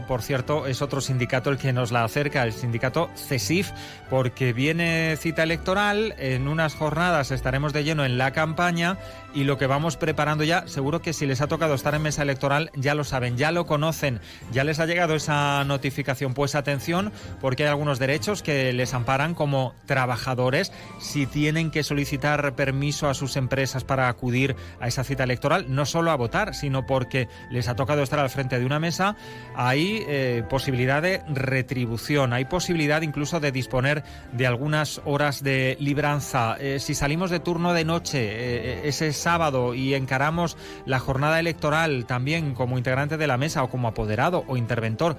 Por cierto, es otro sindicato el que nos la acerca, el sindicato CESIF, porque viene cita electoral, en unas jornadas estaremos de lleno en la campaña y lo que vamos preparando ya, seguro que si les ha tocado estar en mesa electoral ya lo saben, ya lo conocen, ya les ha llegado esa notificación. Pues atención, porque hay algunos derechos que les amparan como trabajadores si tienen que solicitar permiso a sus empresas para acudir a esa cita electoral, no solo a votar, sino porque les ha tocado estar al frente de una mesa. Hay posibilidad de retribución, hay posibilidad incluso de disponer de algunas horas de libranza. Si salimos de turno de noche ese sábado y encaramos la jornada electoral también como integrante de la mesa o como apoderado o interventor,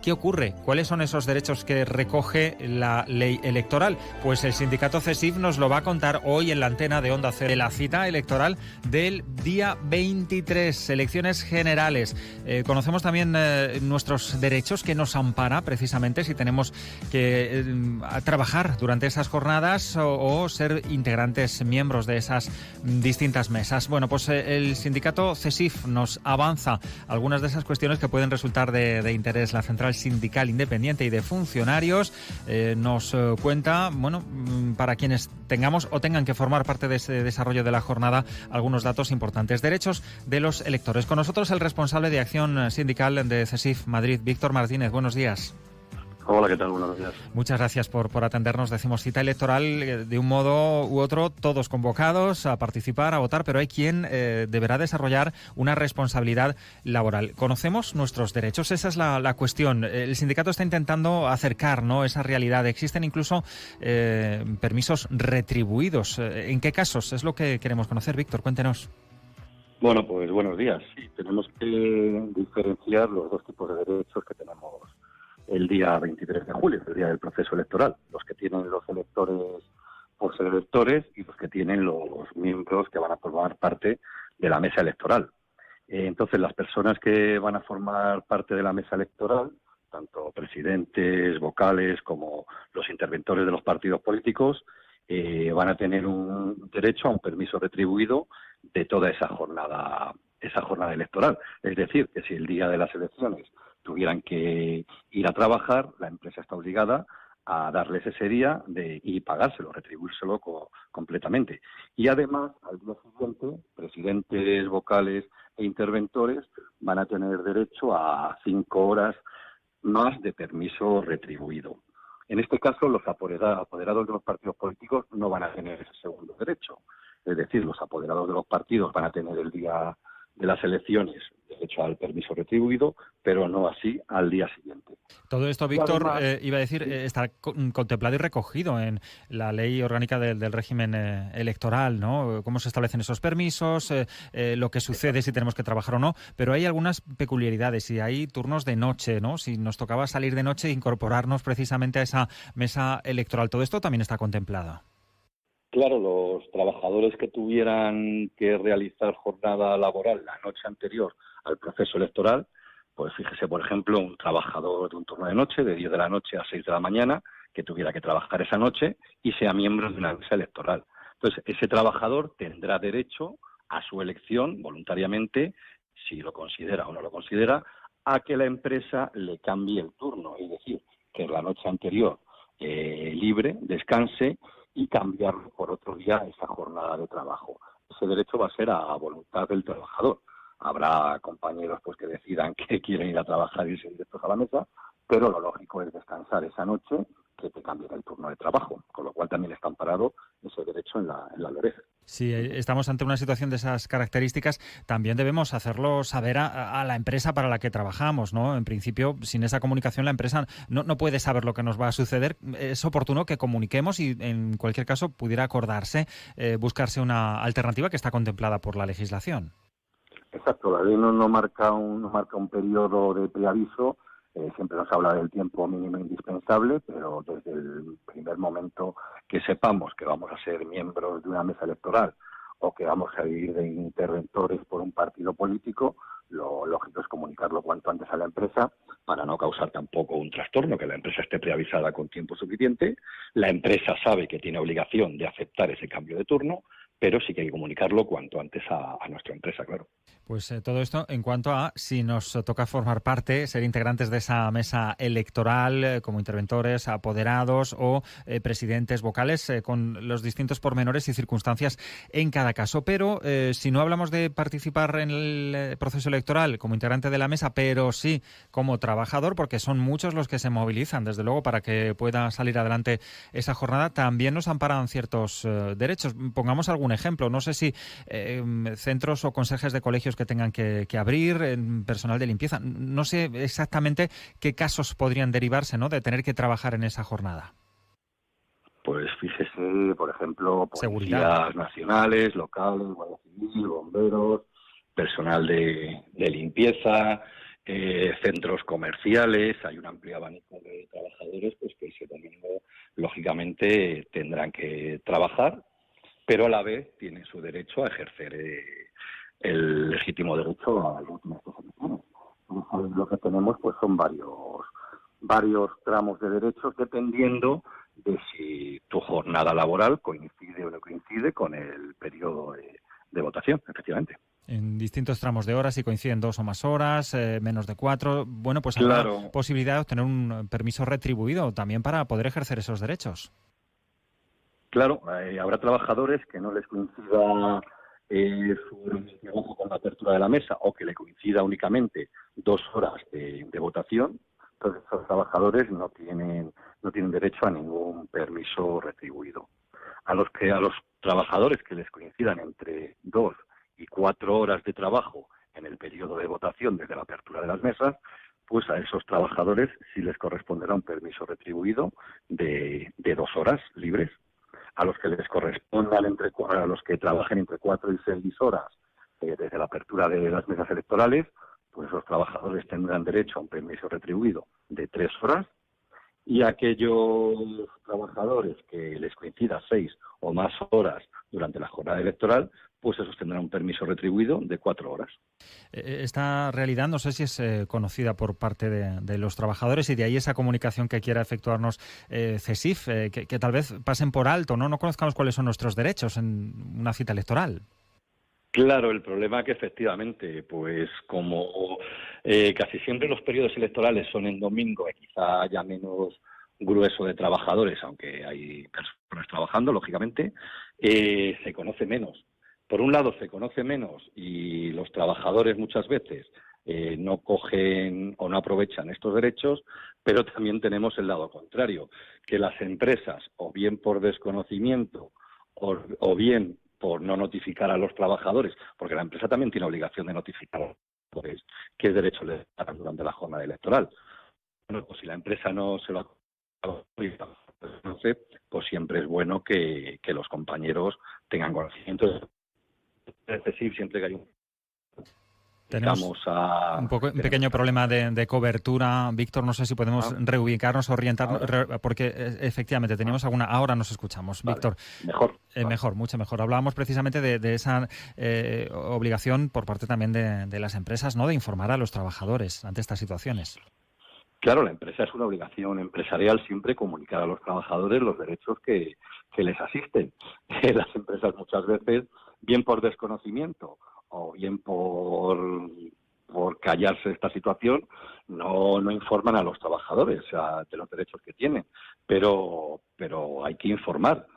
¿qué ocurre? ¿Cuáles son esos derechos que recoge la ley electoral? Pues el sindicato CESIF nos lo va a contar hoy en la antena de Onda Cero, de la cita electoral del día 23, elecciones generales. Conocemos también nuestros derechos que nos ampara precisamente si tenemos que trabajar durante esas jornadas o ser integrantes, miembros de esas distintas mesas. Bueno, pues el sindicato CESIF nos avanza algunas de esas cuestiones que pueden resultar de interés. La Central Sindical Independiente y de Funcionarios nos cuenta, bueno, para quienes tengamos o tengan que formar parte de ese desarrollo de la jornada, algunos datos importantes. Derechos de los electores. Con nosotros el responsable de acción sindical de CESIF Madrid, Víctor Martínez. Buenos días. Hola, ¿qué tal? Buenos días. Muchas gracias por atendernos. Decimos cita electoral de un modo u otro, todos convocados a participar, a votar, pero hay quien deberá desarrollar una responsabilidad laboral. ¿Conocemos nuestros derechos? Esa es la cuestión. El sindicato está intentando acercar, ¿no?, esa realidad. Existen incluso permisos retribuidos. ¿En qué casos? Es lo que queremos conocer. Víctor, cuéntenos. Bueno, pues buenos días. Sí, tenemos que diferenciar los dos tipos de derechos que tenemos el día 23 de julio, el día del proceso electoral. Los que tienen los electores por ser electores y los que tienen los miembros que van a formar parte de la mesa electoral. Entonces, las personas que van a formar parte de la mesa electoral, tanto presidentes, vocales, como los interventores de los partidos políticos, van a tener un derecho a un permiso retribuido de toda esa jornada electoral. Es decir, que si el día de las elecciones tuvieran que ir a trabajar, la empresa está obligada a darles ese día y pagárselo, retribuírselo completamente. Y además, al día siguiente, presidentes, vocales e interventores van a tener derecho a 5 horas más de permiso retribuido. En este caso, los apoderados de los partidos políticos no van a tener ese segundo derecho. Es decir, los apoderados de los partidos van a tener el día de las elecciones derecho al permiso retribuido, pero no así al día siguiente. Todo esto, Víctor, además, iba a decir, está contemplado y recogido en la ley orgánica del régimen electoral, ¿no? Cómo se establecen esos permisos, lo que sucede si tenemos que trabajar o no, pero hay algunas peculiaridades y hay turnos de noche, ¿no? Si nos tocaba salir de noche e incorporarnos precisamente a esa mesa electoral, todo esto también está contemplado. Claro, los trabajadores que tuvieran que realizar jornada laboral la noche anterior al proceso electoral, pues fíjese, por ejemplo, un trabajador de un turno de noche, de 10 de la noche a 6 de la mañana, que tuviera que trabajar esa noche y sea miembro de una mesa electoral. Entonces, ese trabajador tendrá derecho a su elección voluntariamente, si lo considera o no lo considera, a que la empresa le cambie el turno, es decir, que la noche anterior libre, descanse y cambiarlo por otro día esa jornada de trabajo. Ese derecho va a ser a voluntad del trabajador. Habrá compañeros pues que decidan que quieren ir a trabajar y irse directos a la mesa, pero lo lógico es descansar esa noche, que te cambien el turno de trabajo, con lo cual también está amparado ese derecho en la LOREF. Si estamos ante una situación de esas características, también debemos hacerlo saber a la empresa para la que trabajamos, ¿no? En principio, sin esa comunicación, la empresa no puede saber lo que nos va a suceder. Es oportuno que comuniquemos y, en cualquier caso, pudiera acordarse, buscarse una alternativa que está contemplada por la legislación. Exacto, la ley no marca un periodo de preaviso. Siempre nos habla del tiempo mínimo indispensable, pero desde el primer momento que sepamos que vamos a ser miembros de una mesa electoral o que vamos a ir de interventores por un partido político, lo lógico es comunicarlo cuanto antes a la empresa para no causar tampoco un trastorno, que la empresa esté preavisada con tiempo suficiente. La empresa sabe que tiene obligación de aceptar ese cambio de turno, pero sí que hay que comunicarlo cuanto antes a nuestra empresa, claro. Pues todo esto en cuanto a si nos toca formar parte, ser integrantes de esa mesa electoral como interventores, apoderados o presidentes vocales, con los distintos pormenores y circunstancias en cada caso. Pero si no hablamos de participar en el proceso electoral como integrante de la mesa, pero sí como trabajador, porque son muchos los que se movilizan, desde luego, para que pueda salir adelante esa jornada, también nos amparan ciertos derechos. Pongamos algún ejemplo. No sé si centros o conserjes de colegios que tengan que abrir, personal de limpieza. No sé exactamente qué casos podrían derivarse, ¿no?, de tener que trabajar en esa jornada. Pues fíjese, por ejemplo, seguridad, policías nacionales, locales, guardia civil, bomberos, personal de limpieza, centros comerciales. Hay un amplio abanico de trabajadores pues que ese domingo, lógicamente, tendrán que trabajar, pero a la vez tienen su derecho a ejercer el legítimo derecho a las últimas elecciones. Lo que tenemos pues son varios tramos de derechos dependiendo de si tu jornada laboral coincide o no coincide con el periodo de votación, efectivamente. En distintos tramos de horas, si coinciden 2 o más horas, menos de 4, bueno, pues habrá posibilidad de obtener un permiso retribuido también para poder ejercer esos derechos. Claro, habrá trabajadores que no les coincida su trabajo con la apertura de la mesa o que le coincida únicamente 2 horas de votación. Entonces, esos trabajadores no tienen derecho a ningún permiso retribuido. A los trabajadores que les coincidan entre 2 y 4 horas de trabajo en el periodo de votación desde la apertura de las mesas, pues a esos trabajadores sí les corresponderá un permiso retribuido de 2 horas libres. A los que les correspondan a los que trabajen entre 4 y 6 horas desde la apertura de las mesas electorales, pues esos trabajadores tendrán derecho a un permiso retribuido de 3 horas, y aquellos trabajadores que les coincida 6 o más horas durante la jornada electoral, pues esos tendrán un permiso retribuido de 4 horas. Esta realidad no sé si es conocida por parte de los trabajadores, y de ahí esa comunicación que quiera efectuarnos CESIF, que tal vez pasen por alto, ¿no? No conozcamos cuáles son nuestros derechos en una cita electoral. Claro, el problema es que efectivamente, pues como casi siempre los periodos electorales son en domingo y quizá haya menos grueso de trabajadores, aunque hay personas trabajando, lógicamente, se conoce menos. Por un lado se conoce menos y los trabajadores muchas veces no cogen o no aprovechan estos derechos, pero también tenemos el lado contrario, que las empresas, o bien por desconocimiento o bien por no notificar a los trabajadores, porque la empresa también tiene obligación de notificar a los trabajadores qué derechos les dan durante la jornada electoral. Bueno, pues si la empresa no se lo ha conoce, pues siempre es bueno que los compañeros tengan conocimiento. Es decir, siempre que hay tenemos un pequeño problema de cobertura. Víctor, no sé si podemos reubicarnos, orientarnos, porque efectivamente teníamos alguna... Ahora nos escuchamos. Vale. Víctor. Mejor. Mejor, mucho mejor. Hablábamos precisamente de esa obligación por parte también de las empresas, ¿no?, de informar a los trabajadores ante estas situaciones. Claro, la empresa es una obligación empresarial siempre comunicar a los trabajadores los derechos que les asisten. Las empresas muchas veces, bien por desconocimiento o bien por callarse esta situación, no informan a los trabajadores de los derechos que tienen. Pero hay que informar.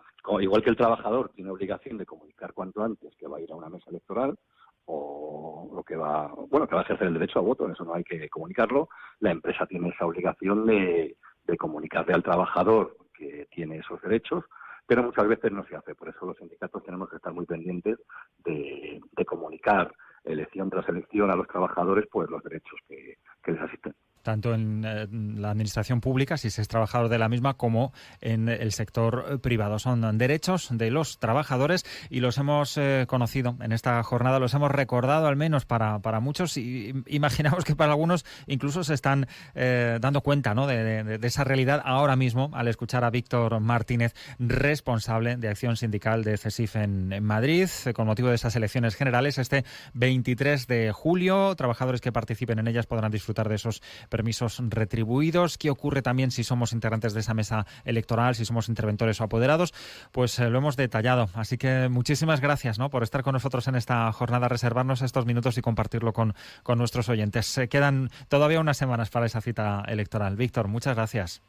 Igual que el trabajador tiene obligación de comunicar cuanto antes que va a ir a una mesa electoral o que va a ejercer el derecho a voto, eso no hay que comunicarlo. La empresa tiene esa obligación de comunicarle al trabajador que tiene esos derechos, pero muchas veces no se hace. Por eso los sindicatos tenemos que estar muy pendientes de comunicar elección tras elección a los trabajadores pues los derechos que les asisten. Tanto en la administración pública, si se es trabajador de la misma, como en el sector privado. Son derechos de los trabajadores y los hemos conocido en esta jornada, los hemos recordado al menos para muchos, y imaginamos que para algunos incluso se están dando cuenta, ¿no?, de esa realidad ahora mismo al escuchar a Víctor Martínez, responsable de acción sindical de CESIF en Madrid, con motivo de esas elecciones generales este 23 de julio. Trabajadores que participen en ellas podrán disfrutar de esos permisos retribuidos, qué ocurre también si somos integrantes de esa mesa electoral, si somos interventores o apoderados, pues lo hemos detallado. Así que muchísimas gracias, ¿no?, por estar con nosotros en esta jornada, reservarnos estos minutos y compartirlo con nuestros oyentes. Quedan todavía unas semanas para esa cita electoral. Víctor, muchas gracias.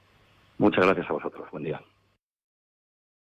Muchas gracias a vosotros.